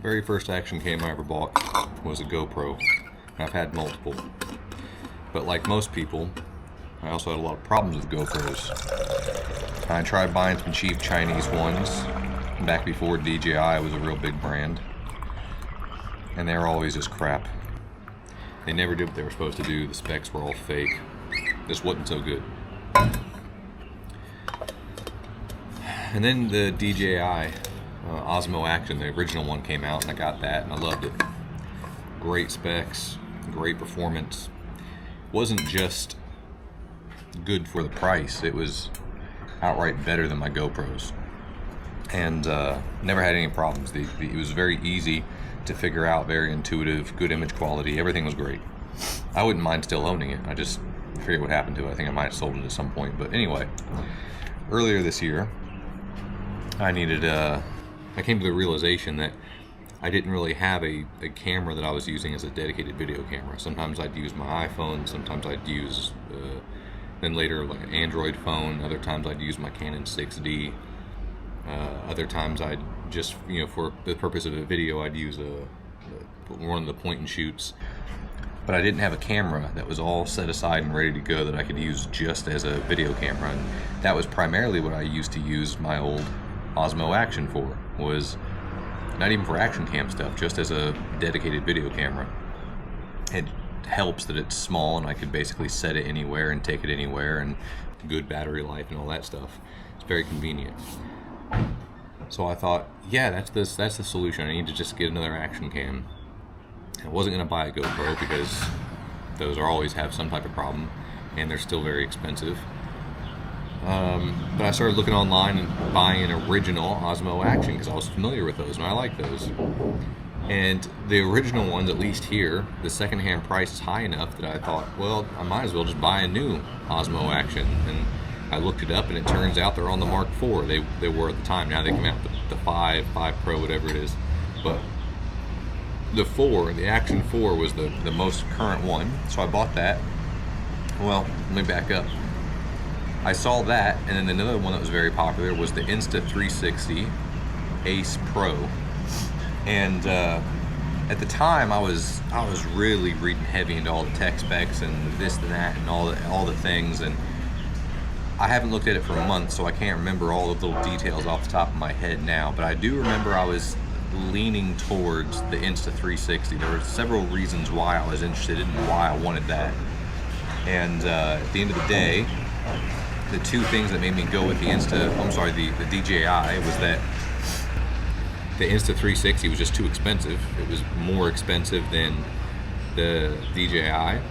Very first action cam I ever bought was a GoPro. I've had multiple. But like most people, I also had a lot of problems with GoPros. I tried buying some cheap Chinese ones back before DJI was a real big brand. And they were always just crap. They never did what they were supposed to do. The specs were all fake. This wasn't so good. And then the DJI Osmo Action, the original one, came out, and I got that, and I loved it. Great specs, great performance. Wasn't just good for the price, it was outright better than my GoPros. And never had any problems. It was very easy to figure out, very intuitive, good image quality, everything was great. I wouldn't mind still owning it. I just forget what happened to it. I think I might have sold it at some point. But anyway, earlier this year, I came to the realization that I didn't really have a camera that I was using as a dedicated video camera. Sometimes I'd use my iPhone, sometimes I'd use, then later like an Android phone, other times I'd use my Canon 6D, other times I'd just, for the purpose of a video, I'd use one of the point and shoots. But I didn't have a camera that was all set aside and ready to go that I could use just as a video camera. And that was primarily what I used to use my old Osmo Action for, was not even for action cam stuff, just as a dedicated video camera. It helps that it's small and I could basically set it anywhere and take it anywhere, and good battery life and all that stuff. It's very convenient. So I thought, yeah, that's the solution. I need to just get another action cam. I wasn't going to buy a GoPro because those always have some type of problem and they're still very expensive. But I started looking online and buying an original Osmo Action because I was familiar with those and I like those. And the original ones, at least here, the secondhand price is high enough that I thought, well, I might as well just buy a new Osmo Action. And I looked it up and it turns out they're on the Mark IV. They were at the time. Now they come out the 5 Pro, whatever it is. But the Action 4 was the most current one. So I bought that. Well, let me back up. I saw that, and then another one that was very popular was the Insta360 Ace Pro. And at the time, I was really reading heavy into all the tech specs and this and that and all the things. And I haven't looked at it for a month, so I can't remember all the little details off the top of my head now. But I do remember I was leaning towards the Insta360. There were several reasons why I was interested in and why I wanted that. And at the end of the day, the two things that made me go with the DJI was that the Insta360 was just too expensive. It was more expensive than the DJI.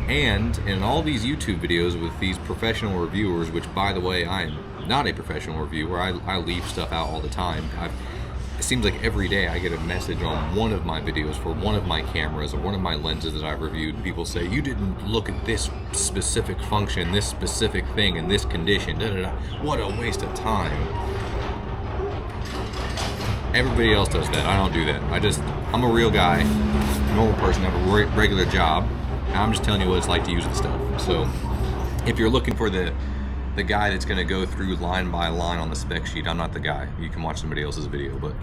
And in all these YouTube videos with these professional reviewers, which by the way, I'm not a professional reviewer, I leave stuff out all the time. It seems like every day I get a message on one of my videos for one of my cameras or one of my lenses that I've reviewed, and people say, you didn't look at this specific function, this specific thing in this condition, da da da. What a waste of time. Everybody else does that. I don't do that. I'm a real guy, normal person, I have a regular job, and I'm just telling you what it's like to use the stuff. So if you're looking for the guy that's going to go through line by line on the spec sheet, I'm not the guy. You can watch somebody else's video. But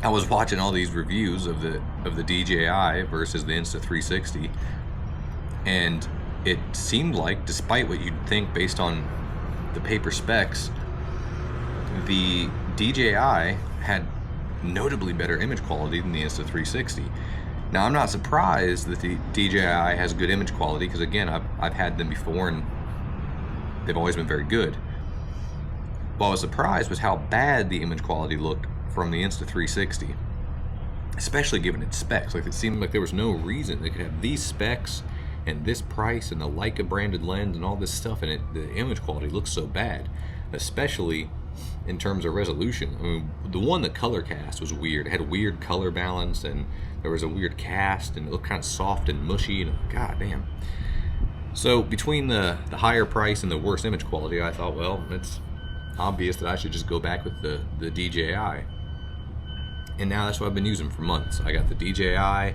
I was watching all these reviews of the DJI versus the Insta360, and it seemed like, despite what you'd think based on the paper specs, the DJI had notably better image quality than the Insta360. Now, I'm not surprised that the DJI has good image quality because, again, I've had them before and they've always been very good. What I was surprised was how bad the image quality looked from the Insta360, especially given its specs. Like, it seemed like there was no reason they could have these specs and this price and the Leica branded lens and all this stuff, and the image quality looks so bad, especially in terms of resolution. I mean, the one that color cast was weird. It had a weird color balance and there was a weird cast and it looked kind of soft and mushy, and god damn. So between the higher price and the worse image quality, I thought, well, it's obvious that I should just go back with the DJI. And now that's what I've been using for months. I got the DJI, I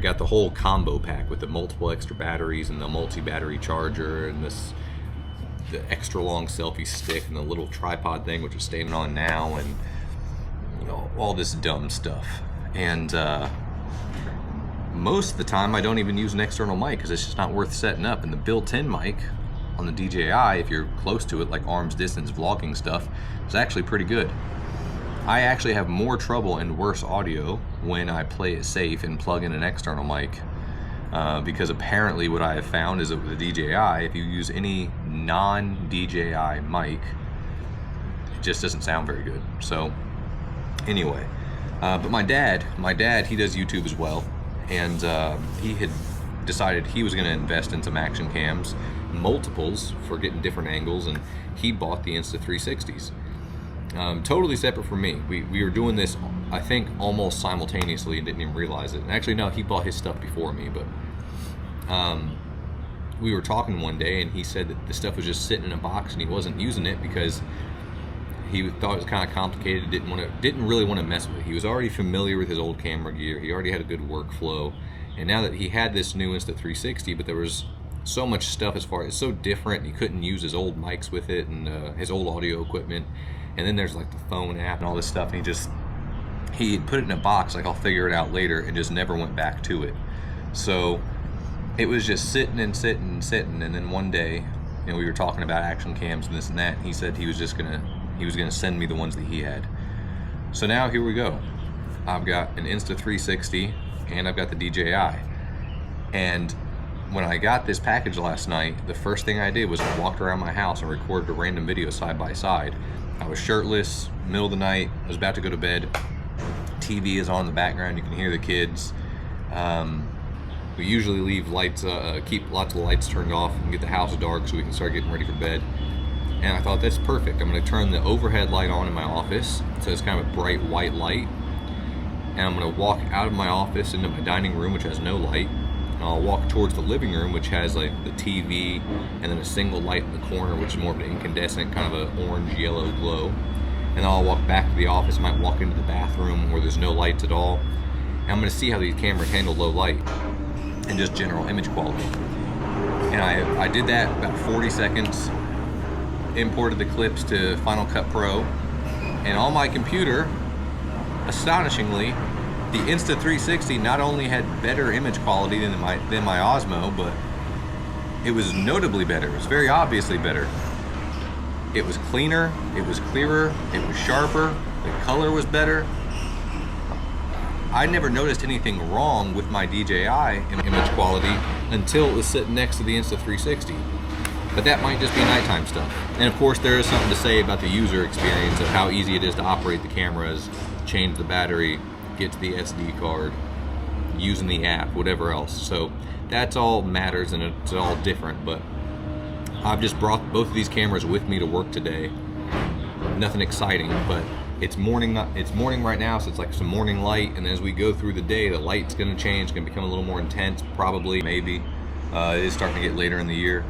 got the whole combo pack with the multiple extra batteries and the multi-battery charger and the extra long selfie stick and the little tripod thing, which is staying on now, and you know, all this dumb stuff. And most of the time I don't even use an external mic because it's just not worth setting up. And the built-in mic on the DJI, if you're close to it, like arm's distance vlogging stuff, is actually pretty good. I actually have more trouble and worse audio when I play it safe and plug in an external mic. Because apparently what I have found is that with the DJI, if you use any non-DJI mic, it just doesn't sound very good. So anyway, but my dad, he does YouTube as well, and he had decided he was going to invest in some action cams, multiples for getting different angles, and he bought the Insta360s. Totally separate from me. We were doing this, I think, almost simultaneously and didn't even realize it. And actually, no, he bought his stuff before me, but we were talking one day and he said that the stuff was just sitting in a box and he wasn't using it because he thought it was kind of complicated, didn't really want to mess with it. He was already familiar with his old camera gear. He already had a good workflow. And now that he had this new Insta360, but there was so much stuff as far as, it's so different, he couldn't use his old mics with it and his old audio equipment. And then there's like the phone app and all this stuff, and he put it in a box, like I'll figure it out later, and just never went back to it. So it was just sitting and sitting and sitting, and then one day, you know, we were talking about action cams and this and that, and he said he was gonna send me the ones that he had. So now here we go. I've got an Insta360 and I've got the DJI. And when I got this package last night, the first thing I did was I walked around my house and recorded a random video side by side. I was shirtless, middle of the night, I was about to go to bed. TV is on in the background, you can hear the kids. We usually leave lights, keep lots of lights turned off and get the house dark so we can start getting ready for bed. And I thought, that's perfect. I'm gonna turn the overhead light on in my office, so it's kind of a bright white light. And I'm gonna walk out of my office into my dining room, which has no light. And I'll walk towards the living room, which has like the TV and then a single light in the corner, which is more of an incandescent, kind of an orange yellow glow. And then I'll walk back to the office, might walk into the bathroom where there's no lights at all. And I'm gonna see how these cameras handle low light and just general image quality. And I did that about 40 seconds, imported the clips to Final Cut Pro, and on my computer, astonishingly, the Insta360 not only had better image quality than my Osmo, but it was notably better. It was very obviously better. It was cleaner, it was clearer, it was sharper, the color was better. I never noticed anything wrong with my DJI image quality until it was sitting next to the Insta360. But that might just be nighttime stuff. And of course there is something to say about the user experience of how easy it is to operate the cameras, change the battery, get to the SD card, using the app, whatever else. So that's all matters and it's all different, but I've just brought both of these cameras with me to work today. Nothing exciting, but it's morning right now, so it's like some morning light, and as we go through the day, the light's gonna change, it's gonna become a little more intense, probably, maybe. It is starting to get later in the year.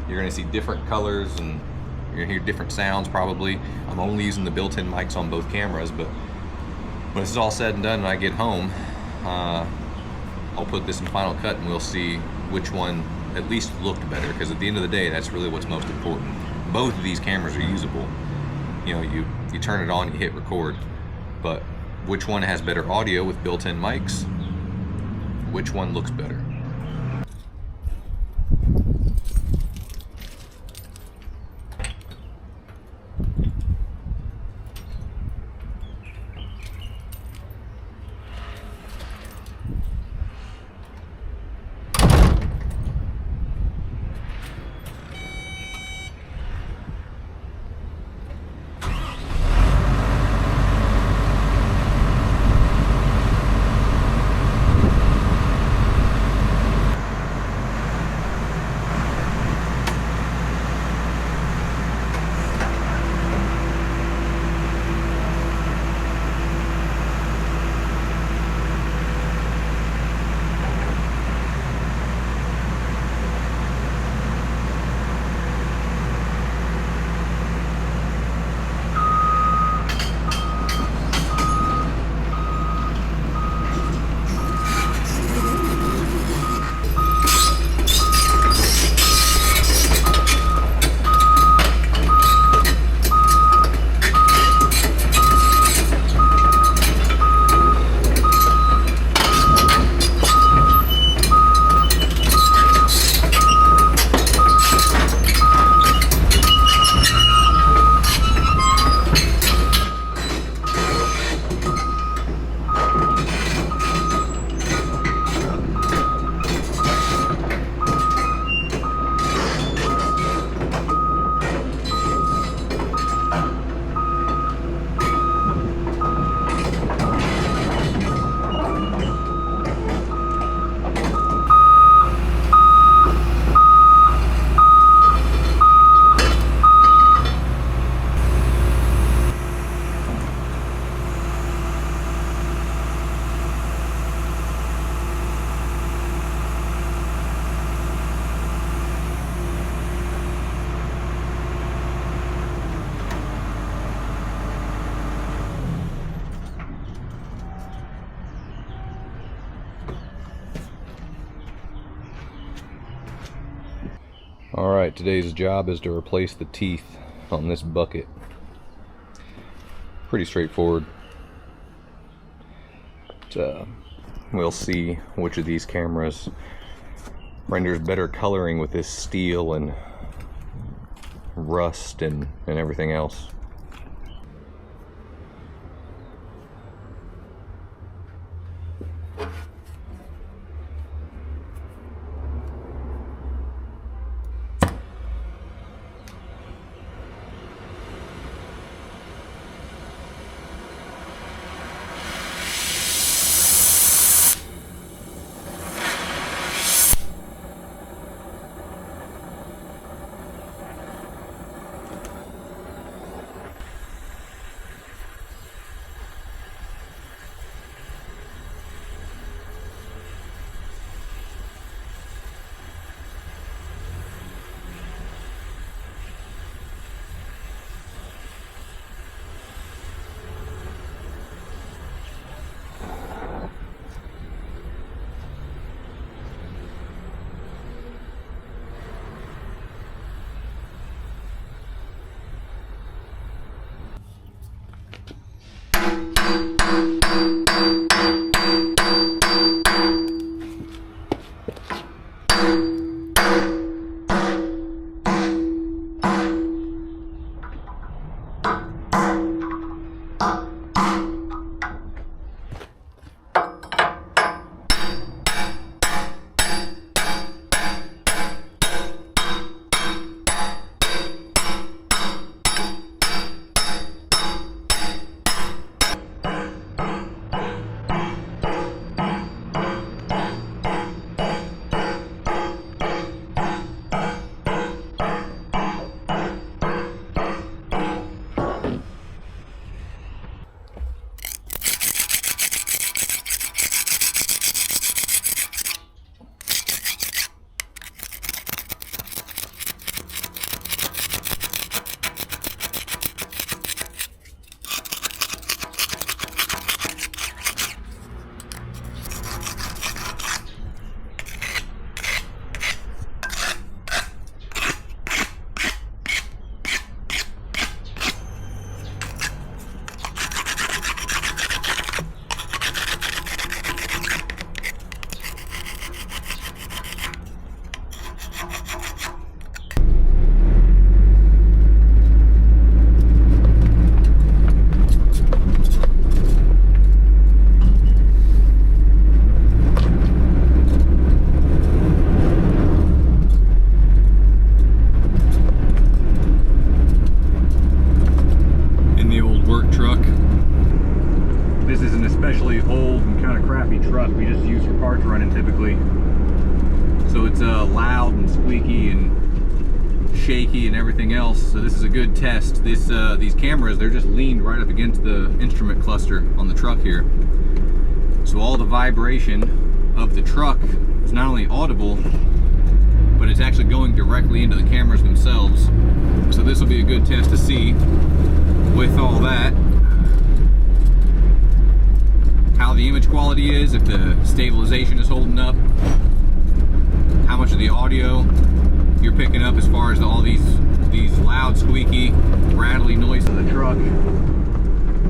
You're gonna see different colors and you're gonna hear different sounds probably. I'm only using the built-in mics on both cameras, but when this is all said and done and I get home, I'll put this in Final Cut and we'll see which one at least looked better, because at the end of the day, that's really what's most important. Both of these cameras are usable. You know, you turn it on, you hit record, but which one has better audio with built-in mics? Which one looks better? Alright, today's job is to replace the teeth on this bucket. Pretty straightforward. We'll see which of these cameras renders better coloring with this steel and rust and everything else. Truck we just use for parts running typically, so it's loud and squeaky and shaky and everything else. So this is a good test. These cameras, they're just leaned right up against the instrument cluster on the truck here, so all the vibration of the truck is not only audible, but it's actually going directly into the cameras themselves. So this will be a good test to see with all that how the image quality is, if the stabilization is holding up, how much of the audio you're picking up as far as all these loud, squeaky, rattly noises of the truck,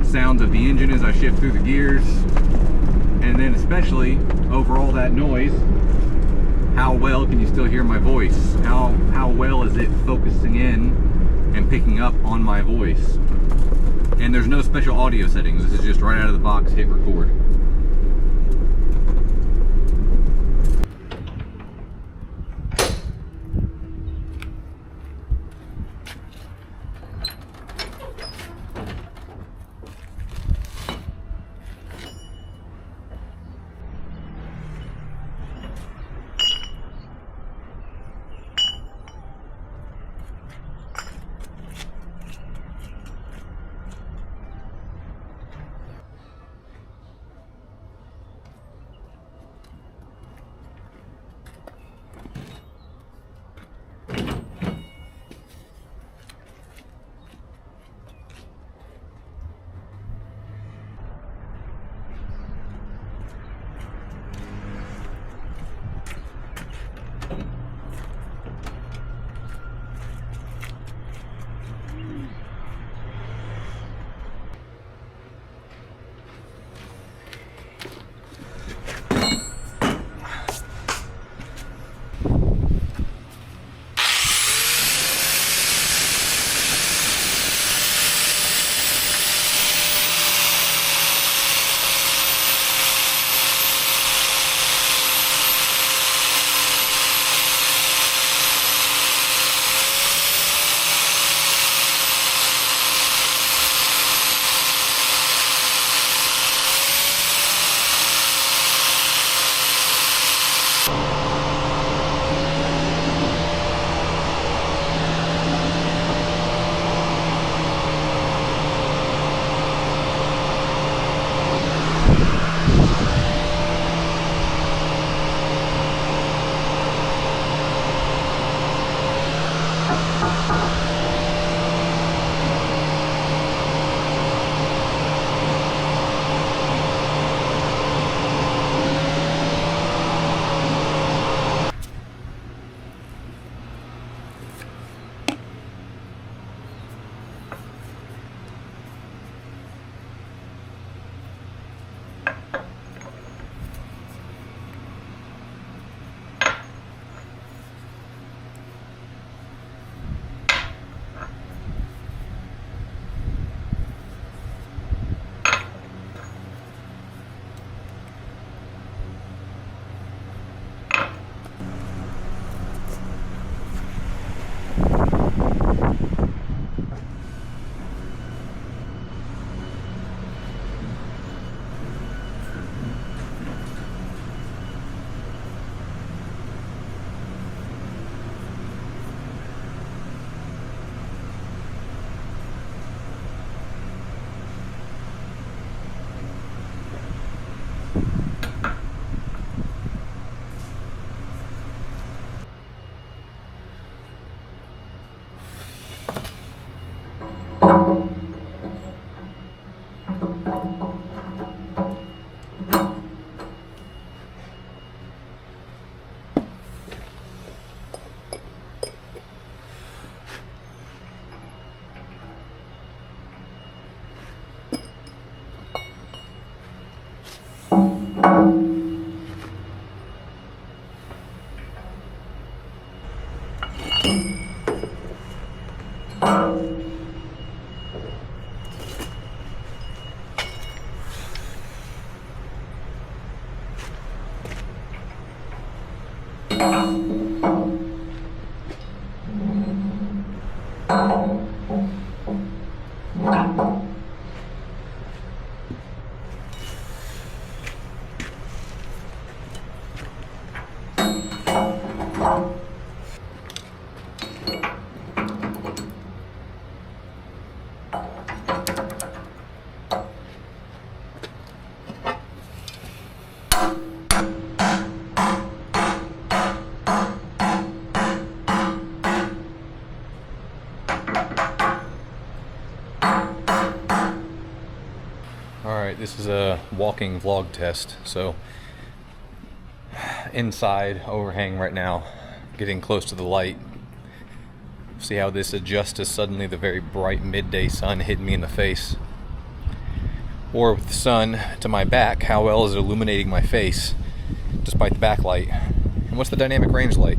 sounds of the engine as I shift through the gears, and then especially over all that noise, how well can you still hear my voice? How well is it focusing in and picking up on my voice? And there's no special audio settings. This is just right out of the box, hit record. Alright, this is a walking vlog test. So, inside, overhang right now, getting close to the light. See how this adjusts as suddenly the very bright midday sun hitting me in the face. Or with the sun to my back, how well is it illuminating my face despite the backlight? And what's the dynamic range like?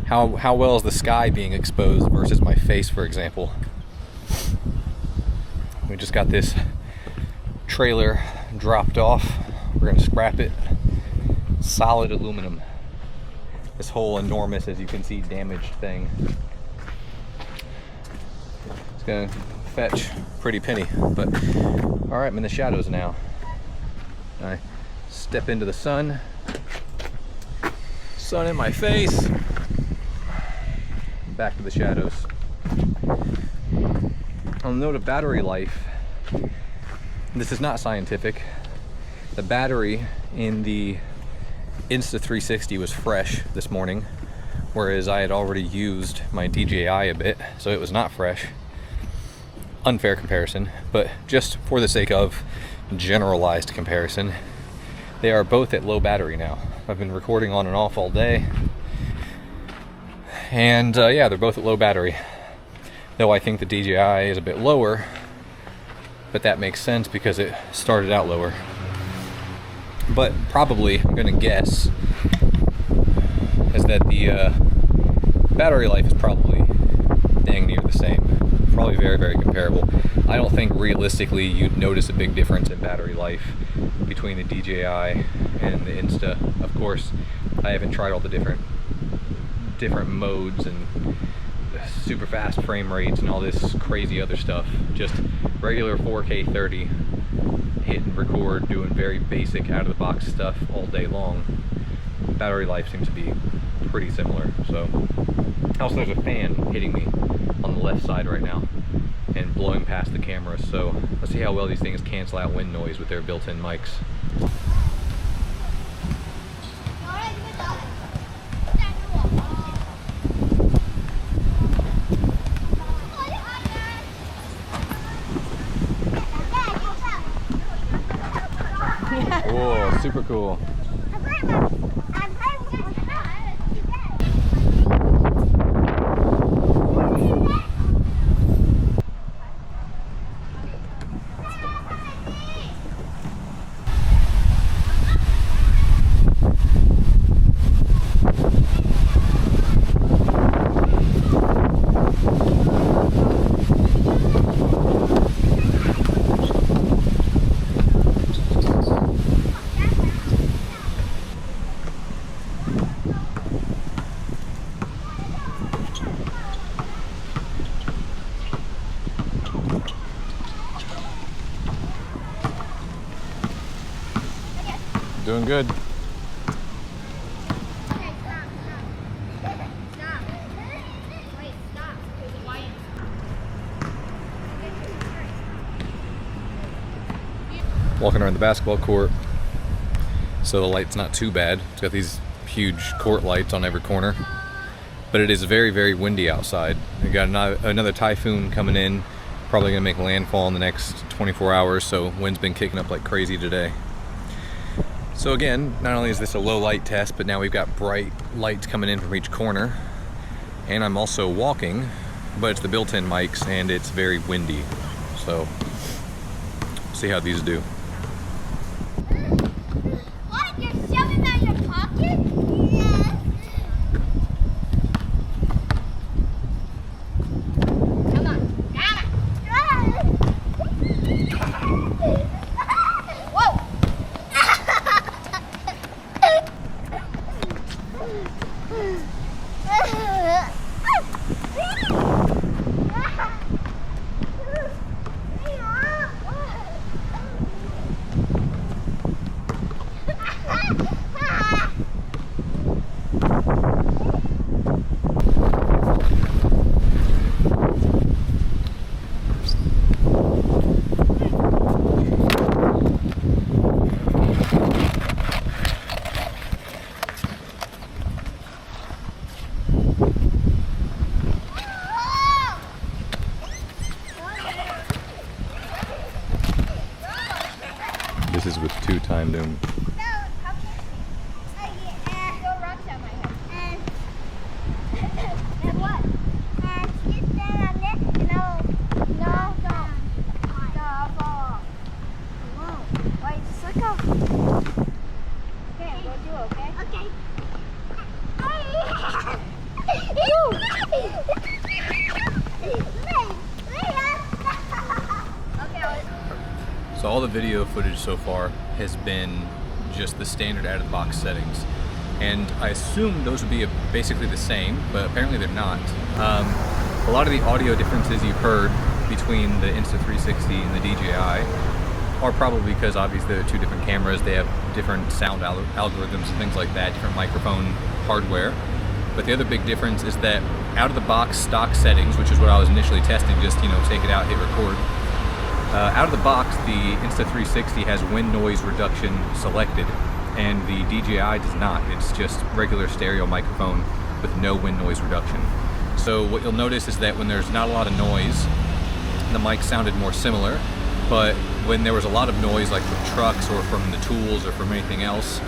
How well is the sky being exposed versus my face, for example? We just got this trailer dropped off. We're going to scrap it. Solid aluminum. This whole enormous, as you can see, damaged thing. It's going to fetch a pretty penny, but alright, I'm in the shadows now. I step into the sun. Sun in my face. Back to the shadows. On the note of battery life, this is not scientific. The battery in the Insta360 was fresh this morning, whereas I had already used my DJI a bit, so it was not fresh. Unfair comparison, but just for the sake of generalized comparison, they are both at low battery now. I've been recording on and off all day, and yeah, they're both at low battery. Though I think the DJI is a bit lower, but that makes sense because it started out lower. But probably, I'm gonna guess, is that the battery life is probably dang near the same. Probably very, very comparable. I don't think realistically you'd notice a big difference in battery life between the DJI and the Insta. Of course, I haven't tried all the different modes and super fast frame rates and all this crazy other stuff. Just regular 4K 30, hit and record, doing very basic out of the box stuff all day long. Battery life seems to be pretty similar. So also there's a fan hitting me on the left side right now and blowing past the camera, so let's see how well these things cancel out wind noise with their built-in mics. Whoa, super cool. Doing good. Walking around the basketball court, so the light's not too bad. It's got these huge court lights on every corner. but it is very, very windy outside. We got another typhoon coming in, probably gonna make landfall in the next 24 hours, so wind's been kicking up like crazy today. So again, not only is this a low light test, but now we've got bright lights coming in from each corner, and I'm also walking, but it's the built-in mics and it's very windy. So, see how these do. What? You're shoving that in your pocket? Yes. Come on. Whoa. This is with 2 time doom. So all the video footage so far has been just the standard out-of-the-box settings, and I assumed those would be basically the same, but apparently they're not. A lot of the audio differences you've heard between the Insta360 and the DJI are probably because obviously they're 2 different cameras, they have different sound algorithms and things like that, different microphone hardware. But the other big difference is that out-of-the-box stock settings, which is what I was initially testing, just, you know, take it out, hit record. Out of the box, the Insta360 has wind noise reduction selected, and the DJI does not. It's just regular stereo microphone with no wind noise reduction. So what you'll notice is that when there's not a lot of noise, the mic sounded more similar, but when there was a lot of noise, like from trucks or from the tools or from anything else,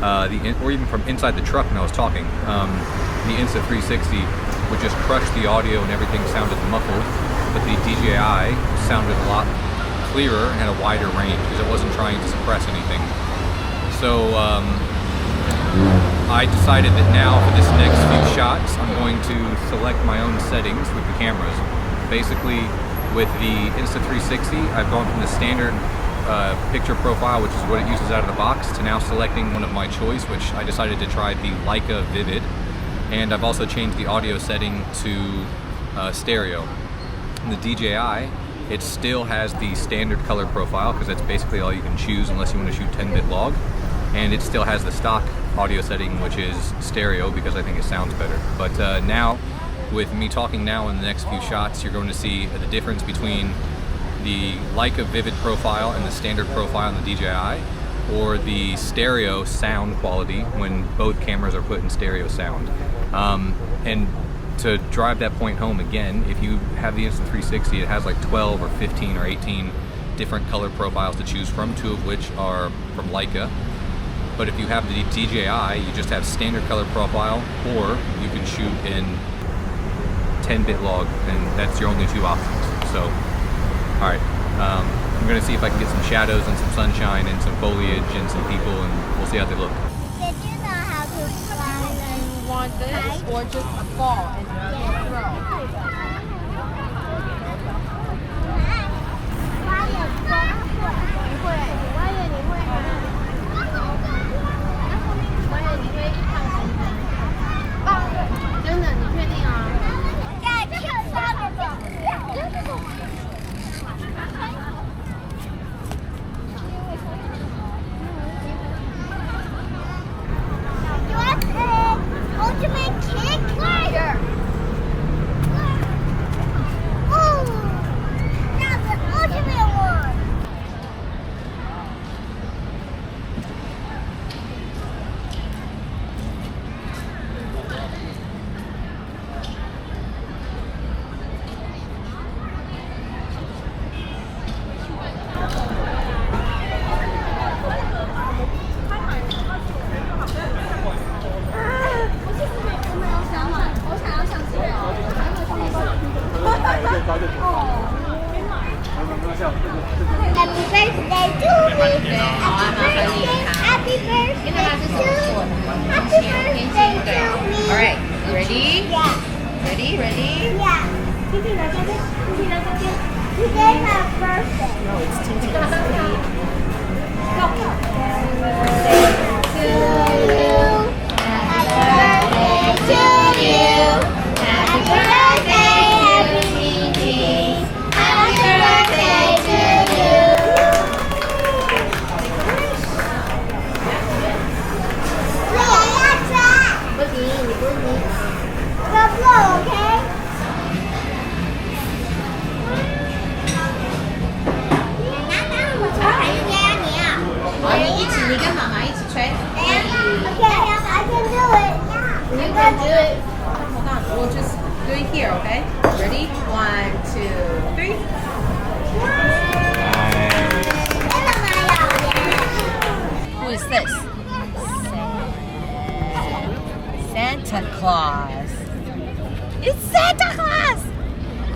or even from inside the truck when I was talking, the Insta360 would just crush the audio and everything sounded muffled, but the DJI sounded a lot clearer and had a wider range because it wasn't trying to suppress anything. So I decided that now for this next few shots I'm going to select my own settings with the cameras. Basically with the Insta360 I've gone from the standard picture profile, which is what it uses out of the box, to now selecting one of my choice, which I decided to try the Leica Vivid, and I've also changed the audio setting to stereo. In the DJI, it still has the standard color profile because that's basically all you can choose unless you want to shoot 10-bit log, and it still has the stock audio setting, which is stereo because I think it sounds better. But now, with me talking now in the next few shots, you're going to see the difference between the Leica Vivid profile and the standard profile in the DJI, or the stereo sound quality when both cameras are put in stereo sound. And to drive that point home again, if you have the Insta360, it has like 12 or 15 or 18 different color profiles to choose from, 2 of which are from Leica. But if you have the DJI, you just have standard color profile, or you can shoot in 10-bit log, and that's your only 2 options. So, alright, I'm going to see if I can get some shadows and some sunshine and some foliage and some people, and we'll see how they look. Did you know how to fly? You want this or just a ball and throw? Happy birthday to me. Happy birthday to me. Happy birthday to me. All right, ready? Yeah. Ready? Yeah. Today's my birthday. No, it's Tintin's sweet. Happy birthday to you. Happy birthday, happy Tintin. Happy birthday to you. Go blow, okay? 你跟妈妈一起吹。Okay, I can do it. You can do it. Hold on, we'll just do it here, okay? Ready? 1, 2, 3. Who is this? Santa Claus. It's Santa Claus!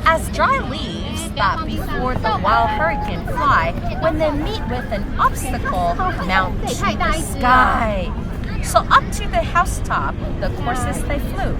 As dry leaves that before the wild hurricane fly when they meet with an obstacle mount to the sky. So up to the housetop, the courses they flew.